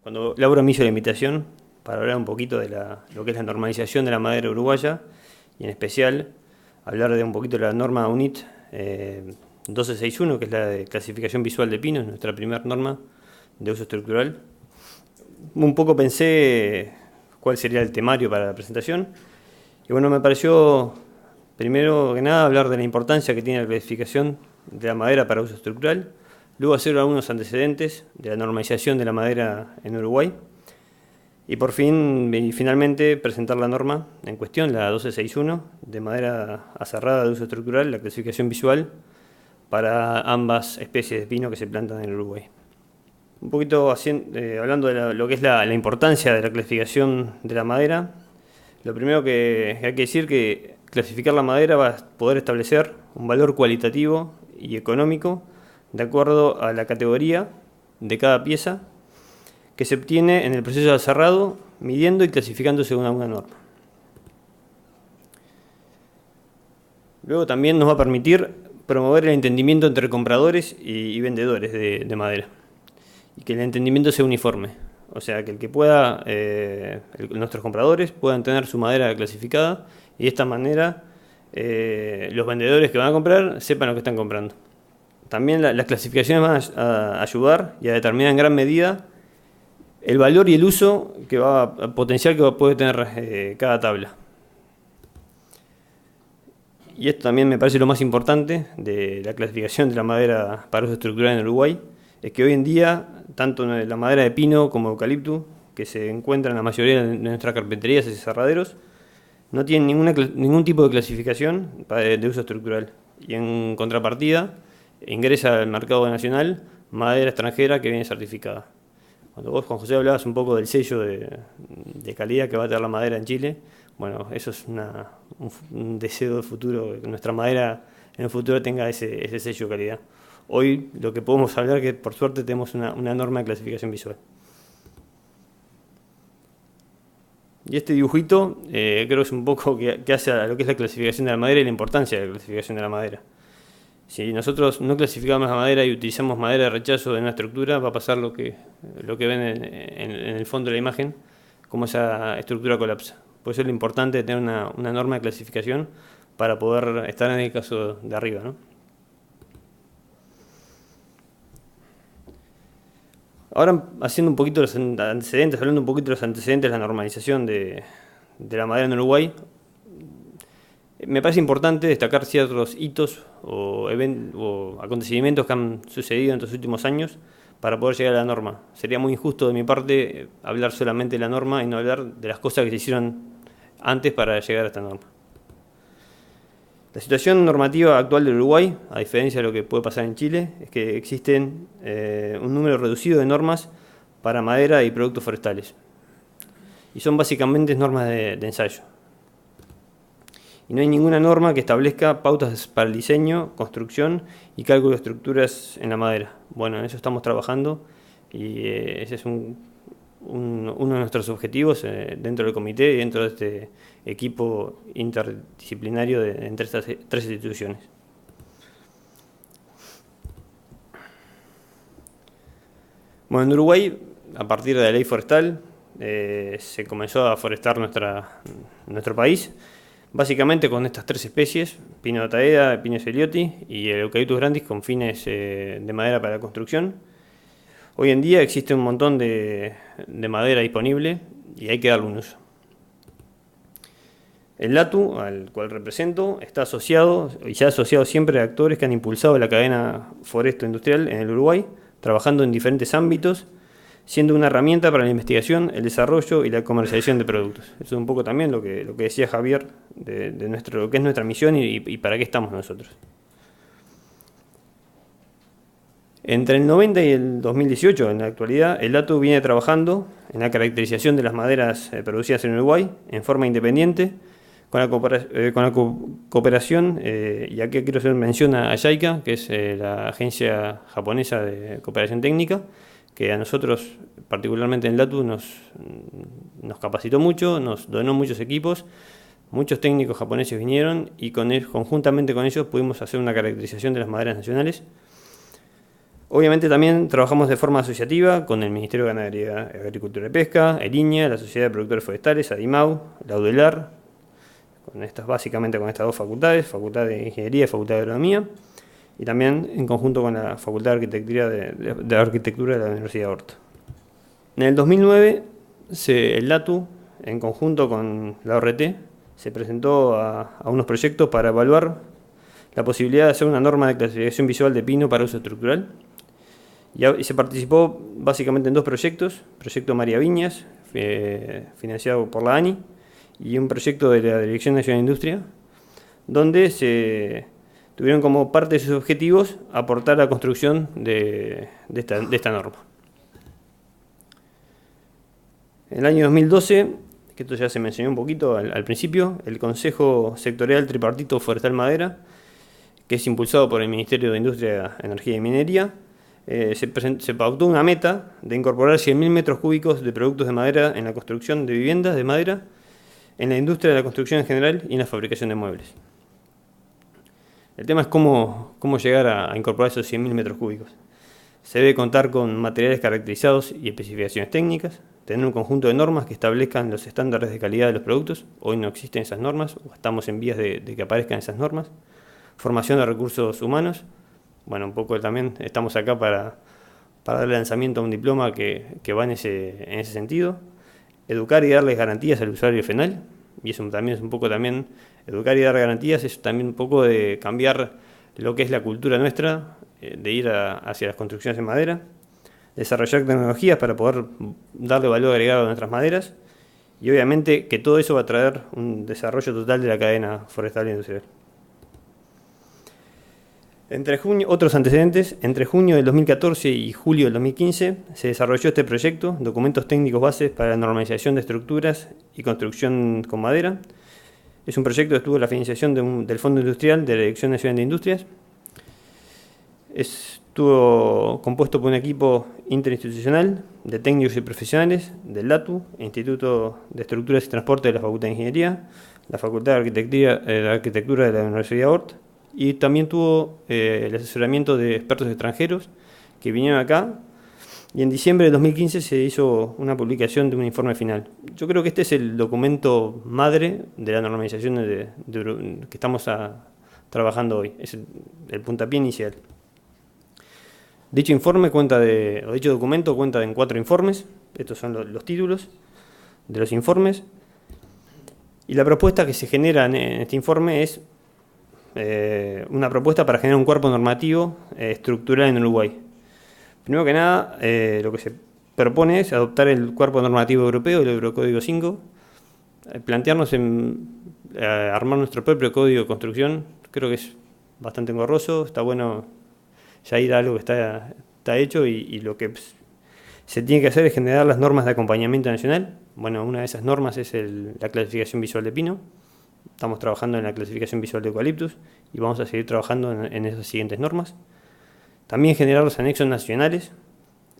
Cuando Laura me hizo la invitación para hablar un poquito de lo que es la normalización de la madera uruguaya, y en especial hablar de un poquito de la norma UNIT 1261, que es la de clasificación visual de pinos, nuestra primera norma de uso estructural. Un poco pensé cuál sería el temario para la presentación, y bueno, me pareció, primero que nada, hablar de la importancia que tiene la clasificación de la madera para uso estructural, luego hacer algunos antecedentes de la normalización de la madera en Uruguay, y por fin, y finalmente, presentar la norma en cuestión, la 1261, de madera aserrada de uso estructural, la clasificación visual para ambas especies de pino que se plantan en Uruguay. Un poquito hablando de lo que es la importancia de la clasificación de la madera, lo primero que hay que decir que clasificar la madera va a poder establecer un valor cualitativo y económico de acuerdo a la categoría de cada pieza que se obtiene en el proceso de aserrado, midiendo y clasificando según alguna norma. Luego también nos va a permitir promover el entendimiento entre compradores y vendedores de madera, y que el entendimiento sea uniforme, o sea, que el que pueda, nuestros compradores puedan tener su madera clasificada, y de esta manera los vendedores que van a comprar sepan lo que están comprando. También las clasificaciones van a ayudar y a determinar en gran medida el valor y el uso potencial que puede tener cada tabla. Y esto también me parece lo más importante de la clasificación de la madera para uso estructural en Uruguay, es que hoy en día, tanto la madera de pino como eucalipto, que se encuentra en la mayoría de nuestras carpinterías y cerraderos, no tienen ningún tipo de clasificación de uso estructural. Y en contrapartida, ingresa al mercado nacional madera extranjera que viene certificada. Cuando vos, Juan José, hablabas un poco del sello de calidad que va a tener la madera en Chile, bueno, eso es un deseo de futuro, que nuestra madera en el futuro tenga ese sello de calidad. Hoy lo que podemos hablar es que por suerte tenemos una norma de clasificación visual. Y este dibujito creo que es un poco que hace a lo que es la clasificación de la madera y la importancia de la clasificación de la madera. Si nosotros no clasificamos la madera y utilizamos madera de rechazo en una estructura, va a pasar lo que ven en el fondo de la imagen, como esa estructura colapsa. Por eso es lo importante tener una norma de clasificación para poder estar en el caso de arriba, ¿no? Ahora, haciendo un poquito los antecedentes, hablando un poquito de los antecedentes de la normalización de la madera en Uruguay, me parece importante destacar ciertos hitos o acontecimientos que han sucedido en estos últimos años para poder llegar a la norma. Sería muy injusto de mi parte hablar solamente de la norma y no hablar de las cosas que se hicieron antes para llegar a esta norma. La situación normativa actual del Uruguay, a diferencia de lo que puede pasar en Chile, es que existen un número reducido de normas para madera y productos forestales. Y son básicamente normas de ensayo. Y no hay ninguna norma que establezca pautas para el diseño, construcción y cálculo de estructuras en la madera. Bueno, en eso estamos trabajando y ese es uno de nuestros objetivos dentro del comité y dentro de este equipo interdisciplinario entre estas tres instituciones. Bueno, en Uruguay, a partir de la ley forestal, se comenzó a forestar nuestro país, básicamente con estas tres especies: pino de Ataeda, Pinus elioti y el Eucalyptus grandis, con fines de madera para la construcción. Hoy en día existe un montón de madera disponible y hay que darle un uso. El LATU, al cual represento, está asociado y se ha asociado siempre a actores que han impulsado la cadena foresto-industrial en el Uruguay, trabajando en diferentes ámbitos, siendo una herramienta para la investigación, el desarrollo y la comercialización de productos. Eso es un poco también lo que decía Javier de lo que es nuestra misión y para qué estamos nosotros. Entre el 90 y el 2018, en la actualidad, el LATU viene trabajando en la caracterización de las maderas producidas en Uruguay en forma independiente, con la cooperación, y aquí quiero hacer mención a JICA, que es la agencia japonesa de cooperación técnica, que a nosotros, particularmente en LATU, nos capacitó mucho, nos donó muchos equipos, muchos técnicos japoneses vinieron y conjuntamente con ellos pudimos hacer una caracterización de las maderas nacionales. Obviamente también trabajamos de forma asociativa con el Ministerio de Ganadería, Agricultura y Pesca, el INEA, la Sociedad de Productores Forestales, ADIMAU, la UDELAR, básicamente con estas dos facultades, Facultad de Ingeniería y Facultad de Agronomía, y también en conjunto con la Facultad de Arquitectura de la Universidad de Horta. En el 2009, el LATU, en conjunto con la ORT, se presentó a unos proyectos para evaluar la posibilidad de hacer una norma de clasificación visual de pino para uso estructural. Y se participó básicamente en dos proyectos, proyecto María Viñas, financiado por la ANI, y un proyecto de la Dirección Nacional de Industria, donde se tuvieron como parte de sus objetivos aportar a la construcción de esta norma. En el año 2012, que esto ya se mencionó un poquito al principio, el Consejo Sectorial Tripartito Forestal Madera, que es impulsado por el Ministerio de Industria, Energía y Minería, se pautó una meta de incorporar 100.000 metros cúbicos de productos de madera en la construcción de viviendas de madera, en la industria de la construcción en general y en la fabricación de muebles. El tema es cómo llegar a incorporar esos 100.000 metros cúbicos. Se debe contar con materiales caracterizados y especificaciones técnicas, tener un conjunto de normas que establezcan los estándares de calidad de los productos. Hoy no existen esas normas, o estamos en vías de que aparezcan esas normas. Formación de recursos humanos. Bueno, un poco también estamos acá para darle lanzamiento a un diploma que va en ese sentido. Educar y darles garantías al usuario final. Y eso también es un poco también, educar y dar garantías es también un poco de cambiar lo que es la cultura nuestra, de ir hacia las construcciones en madera. Desarrollar tecnologías para poder darle valor agregado a nuestras maderas. Y obviamente que todo eso va a traer un desarrollo total de la cadena forestal e industrial. Otros antecedentes, entre junio del 2014 y julio del 2015 se desarrolló este proyecto, Documentos Técnicos Bases para la Normalización de Estructuras y Construcción con Madera. Es un proyecto que estuvo la financiación del Fondo Industrial de la Dirección Nacional de Industrias. Estuvo compuesto por un equipo interinstitucional de técnicos y profesionales del LATU, Instituto de Estructuras y Transporte de la Facultad de Ingeniería, la Facultad de Arquitectura de la Universidad de Horta, y también tuvo el asesoramiento de expertos extranjeros que vinieron acá, y en diciembre de 2015 se hizo una publicación de un informe final. Yo creo que este es el documento madre de la normalización que estamos trabajando hoy, es el puntapié inicial. Dicho documento cuenta en 4 informes, estos son los títulos de los informes, y la propuesta que se genera en este informe es una propuesta para generar un cuerpo normativo estructural en Uruguay. Primero que nada, lo que se propone es adoptar el cuerpo normativo europeo, el Eurocódigo 5, plantearnos armar nuestro propio código de construcción. Creo que es bastante engorroso, está bueno ya ir a algo que está hecho, y lo que se tiene que hacer es generar las normas de acompañamiento nacional. Bueno, una de esas normas es la clasificación visual de pino. Estamos trabajando en la clasificación visual de eucaliptus y vamos a seguir trabajando en esas siguientes normas. También generar los anexos nacionales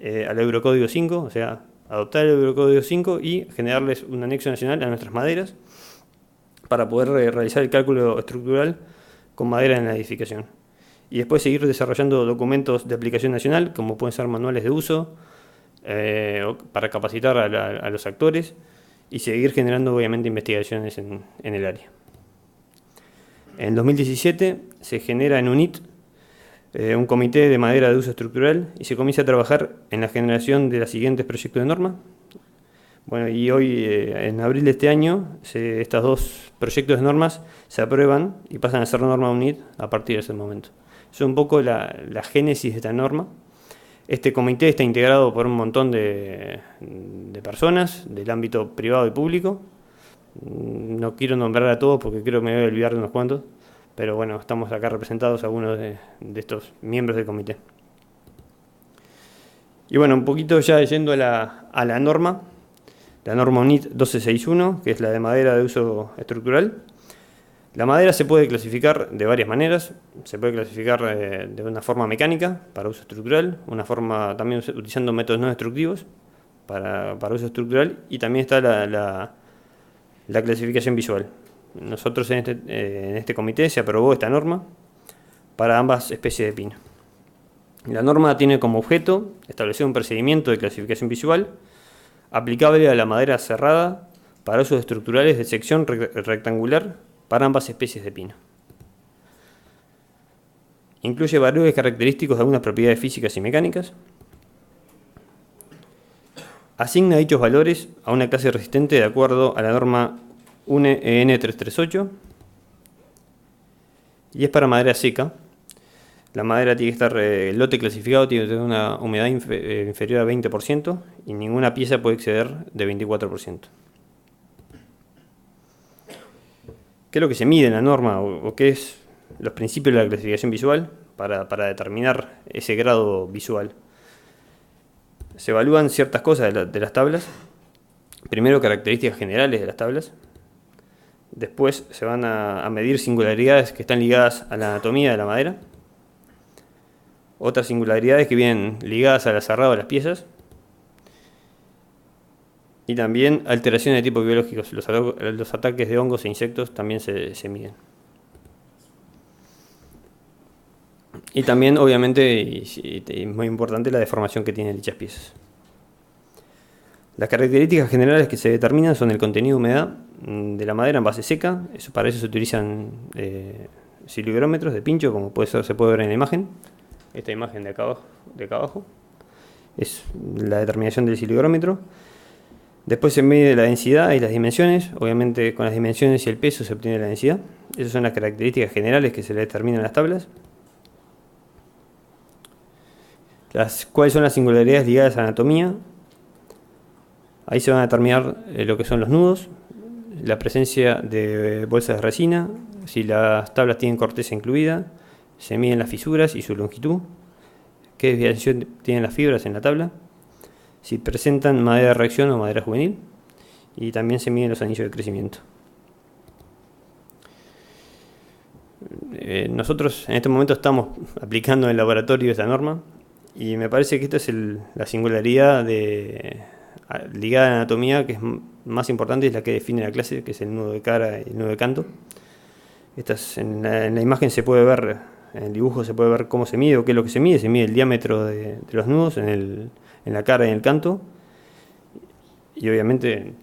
al Eurocódigo 5, o sea, adoptar el Eurocódigo 5 y generarles un anexo nacional a nuestras maderas para poder realizar el cálculo estructural con madera en la edificación. Y después seguir desarrollando documentos de aplicación nacional, como pueden ser manuales de uso, para capacitar a los actores y seguir generando obviamente investigaciones en el área. En 2017 se genera en UNIT un comité de madera de uso estructural y se comienza a trabajar en la generación de los siguientes proyectos de norma. Bueno, y hoy, en abril de este año, estos 2 proyectos de normas se aprueban y pasan a ser norma UNIT a partir de ese momento. Eso es un poco la génesis de esta norma. Este comité está integrado por un montón de personas del ámbito privado y público. No quiero nombrar a todos porque creo que me voy a olvidar de unos cuantos, pero bueno, estamos acá representados algunos de estos miembros del comité. Y bueno, un poquito ya yendo a la norma UNIT 1261, que es la de madera de uso estructural. La madera se puede clasificar de varias maneras. Se puede clasificar de una forma mecánica para uso estructural, una forma también utilizando métodos no destructivos para uso estructural, y también está la clasificación visual. Nosotros en este comité se aprobó esta norma para ambas especies de pino. La norma tiene como objeto establecer un procedimiento de clasificación visual aplicable a la madera cerrada para usos estructurales de sección rectangular para ambas especies de pino. Incluye valores característicos de algunas propiedades físicas y mecánicas. Asigna dichos valores a una clase resistente de acuerdo a la norma UNE EN 338 y es para madera seca. La madera tiene que estar, el lote clasificado tiene que tener una humedad inferior a 20% y ninguna pieza puede exceder de 24%. ¿Qué es lo que se mide en la norma o qué es los principios de la clasificación visual para determinar ese grado visual? Se evalúan ciertas cosas de las tablas. Primero, características generales de las tablas. Después se van a medir singularidades que están ligadas a la anatomía de la madera. Otras singularidades que vienen ligadas al aserrado de las piezas. Y también alteraciones de tipo biológicos. Los ataques de hongos e insectos también se miden. Y también, obviamente, y muy importante, la deformación que tienen dichas piezas. Las características generales que se determinan son el contenido de humedad de la madera en base seca. Para eso se utilizan siligrómetros de pincho, como se puede ver en la imagen. Esta imagen de acá abajo es la determinación del siligrómetro. Después se mide la densidad y las dimensiones. Obviamente con las dimensiones y el peso se obtiene la densidad. Esas son las características generales que se le determinan en las tablas. ¿Cuáles son las singularidades ligadas a la anatomía? Ahí se van a determinar lo que son los nudos, la presencia de bolsas de resina, si las tablas tienen corteza incluida, se miden las fisuras y su longitud, qué desviación tienen las fibras en la tabla, si presentan madera de reacción o madera juvenil, y también se miden los anillos de crecimiento. Nosotros en este momento estamos aplicando en el laboratorio esta norma y me parece que esta es la singularidad ligada a la anatomía que es más importante, es la que define la clase, que es el nudo de cara y el nudo de canto. En la imagen se puede ver, en el dibujo se puede ver cómo se mide o qué es lo que se mide. Se mide el diámetro de los nudos en la cara y en el canto. Y obviamente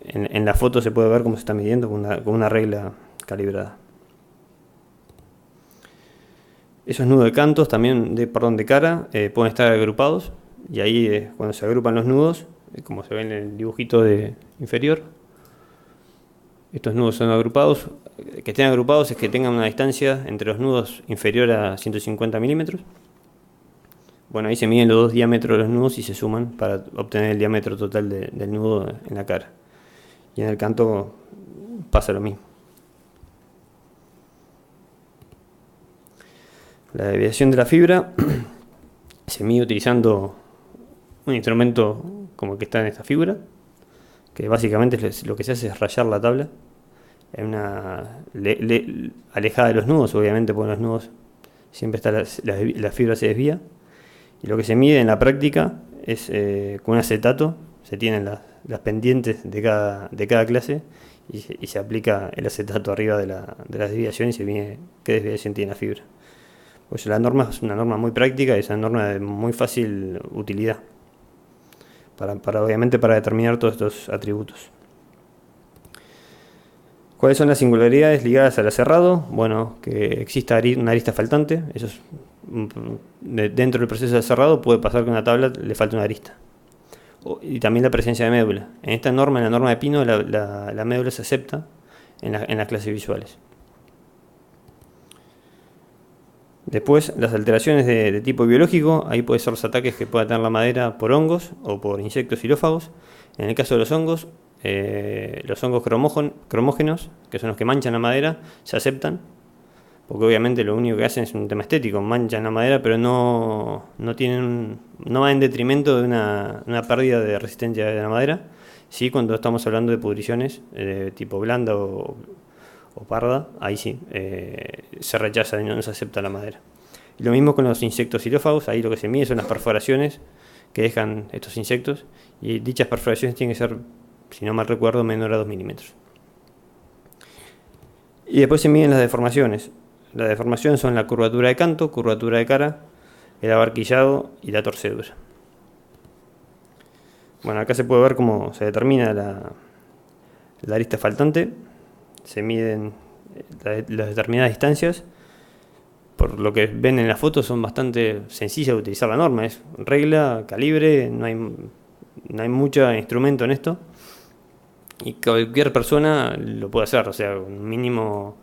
en la foto se puede ver cómo se está midiendo con una regla calibrada. Esos nudos de cantos también, de cara, pueden estar agrupados. Y ahí cuando se agrupan los nudos, como se ve en el dibujito inferior, estos nudos son agrupados. Que estén agrupados es que tengan una distancia entre los nudos inferior a 150 milímetros. Bueno, ahí se miden los dos diámetros de los nudos y se suman para obtener el diámetro total del nudo en la cara. Y en el canto pasa lo mismo. La desviación de la fibra se mide utilizando un instrumento como el que está en esta figura, que básicamente lo que se hace es rayar la tabla en alejada de los nudos, obviamente, porque en los nudos siempre está la fibra se desvía, y lo que se mide en la práctica es con un acetato, se tienen las pendientes de cada clase y se aplica el acetato arriba de la desviación y se mide qué desviación tiene la fibra. Pues la norma es una norma muy práctica y es una norma de muy fácil utilidad, obviamente para determinar todos estos atributos. ¿Cuáles son las singularidades ligadas al aserrado? Bueno, que exista una arista faltante. Eso es, dentro del proceso de aserrado puede pasar que a una tabla le falte una arista. Y también la presencia de médula. En esta norma, en la norma de pino, la médula se acepta en las clases visuales. Después, las alteraciones de tipo biológico, ahí pueden ser los ataques que pueda tener la madera por hongos o por insectos xilófagos. En el caso de los hongos cromógenos, que son los que manchan la madera, se aceptan, porque obviamente lo único que hacen es un tema estético, manchan la madera, pero no va en detrimento de una pérdida de resistencia de la madera. Sí, cuando estamos hablando de pudriciones de tipo blanda o parda, ahí sí, se rechaza y no se acepta la madera. Y lo mismo con los insectos xilófagos, ahí lo que se mide son las perforaciones que dejan estos insectos, y dichas perforaciones tienen que ser, si no mal recuerdo, menor a 2 milímetros. Y después se miden las deformaciones. Las deformaciones son la curvatura de canto, curvatura de cara, el abarquillado y la torcedura. Bueno, acá se puede ver cómo se determina la arista faltante. Se miden las determinadas distancias. Por lo que ven en la foto, son bastante sencillas de utilizar la norma. Es regla, calibre, no hay mucho instrumento en esto. Y cualquier persona lo puede hacer, o sea, con un mínimo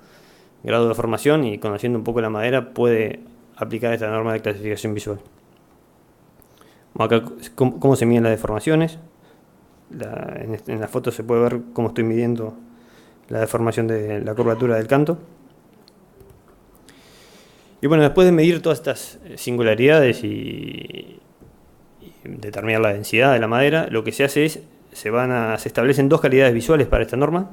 grado de formación y conociendo un poco la madera puede aplicar esta norma de clasificación visual. Acá cómo se miden las deformaciones. En la foto se puede ver cómo estoy midiendo la deformación de la curvatura del canto. Y bueno, después de medir todas estas singularidades y determinar la densidad de la madera, lo que se hace es, se establecen dos calidades visuales para esta norma.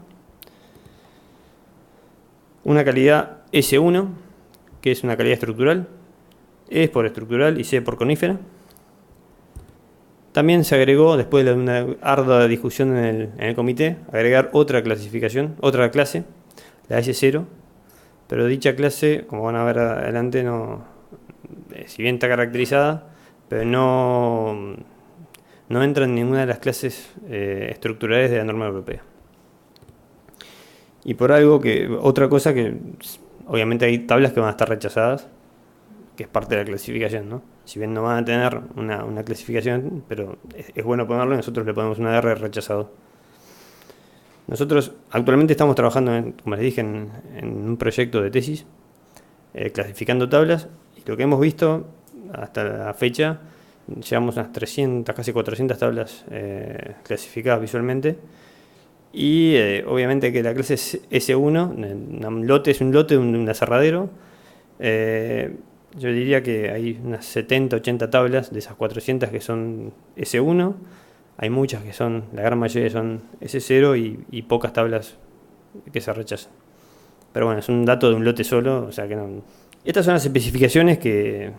Una calidad S1, que es una calidad estructural, E es por estructural y C por conífera. También se agregó, después de una ardua discusión en el comité, agregar otra clasificación, otra clase, la S0, pero dicha clase, como van a ver adelante, si bien está caracterizada, pero no entra en ninguna de las clases estructurales de la norma europea. Y por otra cosa que obviamente hay tablas que van a estar rechazadas, que es parte de la clasificación, ¿no? Si bien no van a tener una clasificación, pero es bueno ponerlo, nosotros le ponemos una R rechazado. Nosotros actualmente estamos trabajando, como les dije, en un proyecto de tesis, clasificando tablas, y lo que hemos visto hasta la fecha, llevamos unas 300, casi 400 tablas clasificadas visualmente, y obviamente que la clase S1, un lote es un lote de un aserradero. Yo diría que hay unas 70, 80 tablas de esas 400 que son S1. Hay muchas que la gran mayoría son S0 y pocas tablas que se rechazan. Pero bueno, es un dato de un lote solo, o sea que no. Estas son las especificaciones que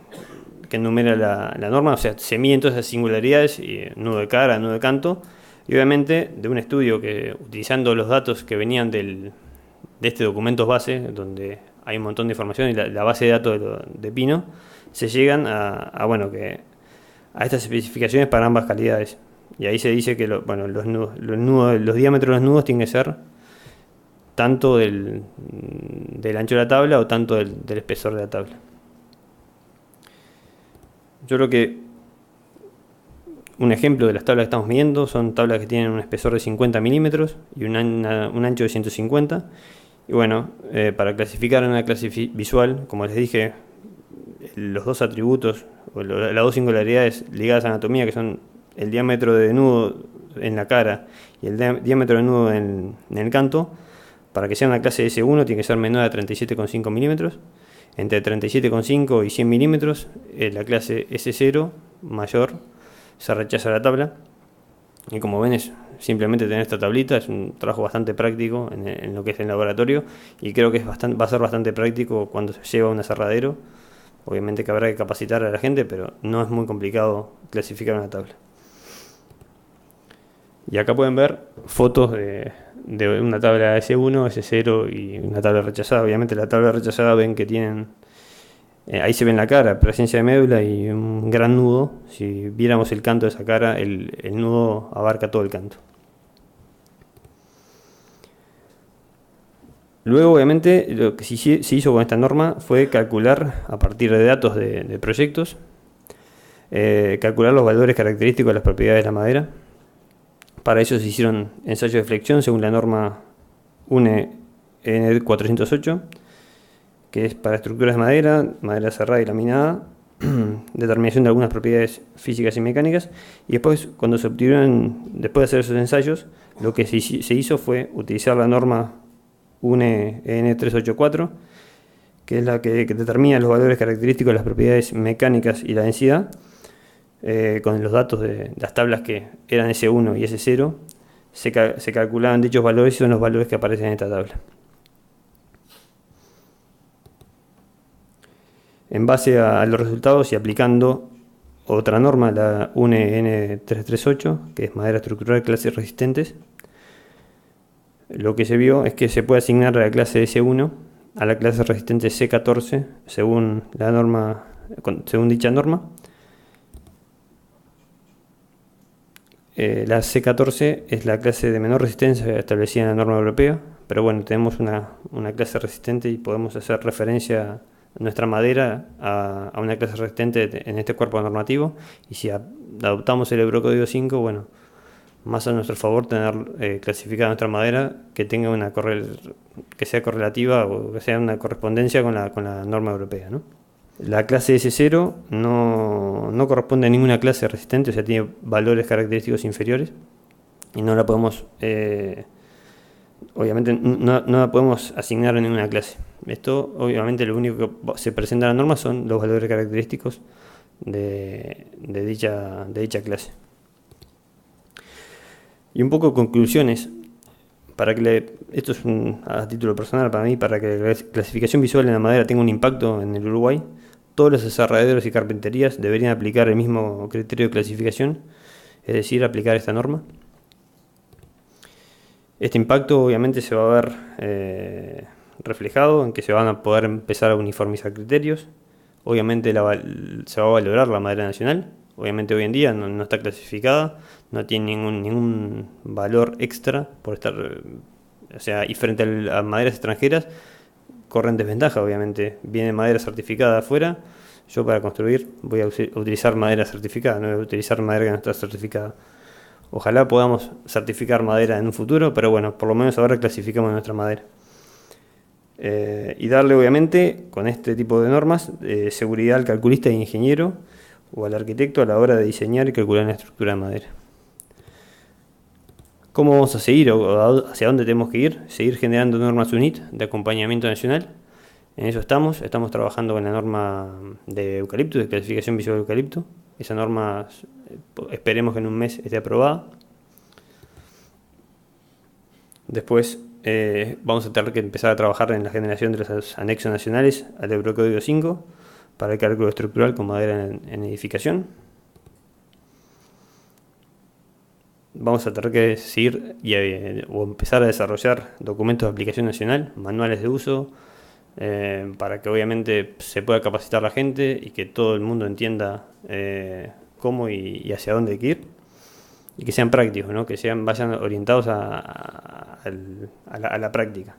enumera la norma, o sea, se miden todas esas singularidades, nudo de cara, nudo de canto, y obviamente de un estudio que, utilizando los datos que venían de este documento base, donde hay un montón de información y la base de datos de Pino, se llegan a estas especificaciones para ambas calidades. Y ahí se dice que los diámetros de los nudos tienen que ser tanto del ancho de la tabla o tanto del espesor de la tabla. Yo creo que un ejemplo de las tablas que estamos midiendo son tablas que tienen un espesor de 50 milímetros y un ancho de 150. Y bueno, para clasificar una clase visual, como les dije, los dos atributos o las dos singularidades ligadas a anatomía, que son el diámetro de nudo en la cara y el diámetro de nudo en el canto, para que sea una clase S1 tiene que ser menor a 37,5 milímetros. Entre 37,5 y 100 milímetros, la clase S0 mayor se rechaza la tabla. Y como ven, es simplemente tener esta tablita, es un trabajo bastante práctico en lo que es el laboratorio, y creo que va a ser bastante práctico cuando se lleva a un aserradero. Obviamente que habrá que capacitar a la gente, pero no es muy complicado clasificar una tabla. Y acá pueden ver fotos de una tabla S1, S0 y una tabla rechazada. Obviamente la tabla rechazada ven que tienen, ahí se ve en la cara, presencia de médula y un gran nudo. Si viéramos el canto de esa cara, el nudo abarca todo el canto. Luego, obviamente, lo que se hizo con esta norma fue calcular, a partir de datos de proyectos, calcular los valores característicos de las propiedades de la madera. Para ello se hicieron ensayos de flexión según la norma UNE EN 408, que es para estructuras de madera cerrada y laminada, determinación de algunas propiedades físicas y mecánicas. Y después, cuando se obtuvieron, después de hacer esos ensayos, lo que se hizo fue utilizar la norma UNE EN 384, que es la que determina los valores característicos de las propiedades mecánicas y la densidad. Con los datos de las tablas que eran S1 y S0, se calculaban dichos valores y son los valores que aparecen en esta tabla. En base a los resultados y aplicando otra norma, la UNE N338, que es madera estructural clases resistentes, lo que se vio es que se puede asignar a la clase S1 a la clase resistente C14 según la norma según dicha norma. La C14 es la clase de menor resistencia establecida en la norma europea, pero bueno, tenemos una clase resistente y podemos hacer referencia a nuestra madera a una clase resistente en este cuerpo normativo, y si adoptamos el Eurocódigo 5, bueno, más a nuestro favor tener clasificada nuestra madera que tenga que sea correlativa o que sea una correspondencia con la norma europea, ¿no? La clase S0 no corresponde a ninguna clase resistente, o sea, tiene valores característicos inferiores y no la podemos, obviamente, no la podemos asignar a ninguna clase. Esto, obviamente, lo único que se presenta en la norma son los valores característicos de dicha clase. Y un poco conclusiones. Esto es a título personal para mí, para que la clasificación visual en la madera tenga un impacto en el Uruguay, todos los aserraderos y carpinterías deberían aplicar el mismo criterio de clasificación, es decir, aplicar esta norma. Este impacto obviamente se va a ver reflejado en que se van a poder empezar a uniformizar criterios. Obviamente se va a valorar la madera nacional. Obviamente hoy en día no está clasificada, no tiene ningún valor extra por estar, o sea, y frente a maderas extranjeras corren desventaja, obviamente. Viene madera certificada de afuera, yo para construir voy a utilizar madera certificada, no voy a utilizar madera que no está certificada. Ojalá podamos certificar madera en un futuro, pero bueno, por lo menos ahora clasificamos nuestra madera. Y darle, obviamente, con este tipo de normas, seguridad al calculista e ingeniero o al arquitecto a la hora de diseñar y calcular una estructura de madera. ¿Cómo vamos a seguir o hacia dónde tenemos que ir? Seguir generando normas UNIT de acompañamiento nacional. En eso estamos trabajando con la norma de eucalipto, de clasificación visual de eucalipto. Esa norma esperemos que en un mes esté aprobada. Después vamos a tener que empezar a trabajar en la generación de los anexos nacionales al Eurocódigo 5 para el cálculo estructural con madera en edificación. Vamos a tener que seguir o empezar a desarrollar documentos de aplicación nacional, manuales de uso, para que obviamente se pueda capacitar la gente y que todo el mundo entienda cómo y hacia dónde hay que ir, y que sean prácticos, ¿no? Que vayan orientados a la práctica.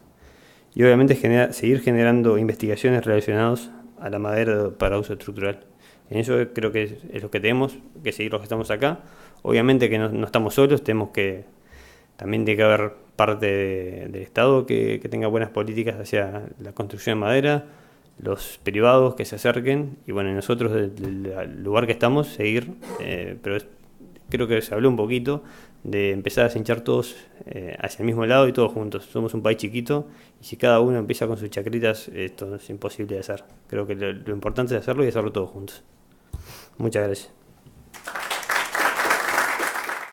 Y obviamente seguir generando investigaciones relacionadas a la madera para uso estructural. En eso creo que es lo que tenemos que seguir los que estamos acá. Obviamente que no estamos solos, también tiene que haber parte del Estado que tenga buenas políticas hacia la construcción de madera, los privados que se acerquen, y bueno, nosotros del lugar que estamos, seguir, pero creo que se habló un poquito de empezar a cinchar todos hacia el mismo lado y todos juntos. Somos un país chiquito y si cada uno empieza con sus chacritas, esto es imposible de hacer. Creo que lo importante es hacerlo y hacerlo todos juntos. Muchas gracias.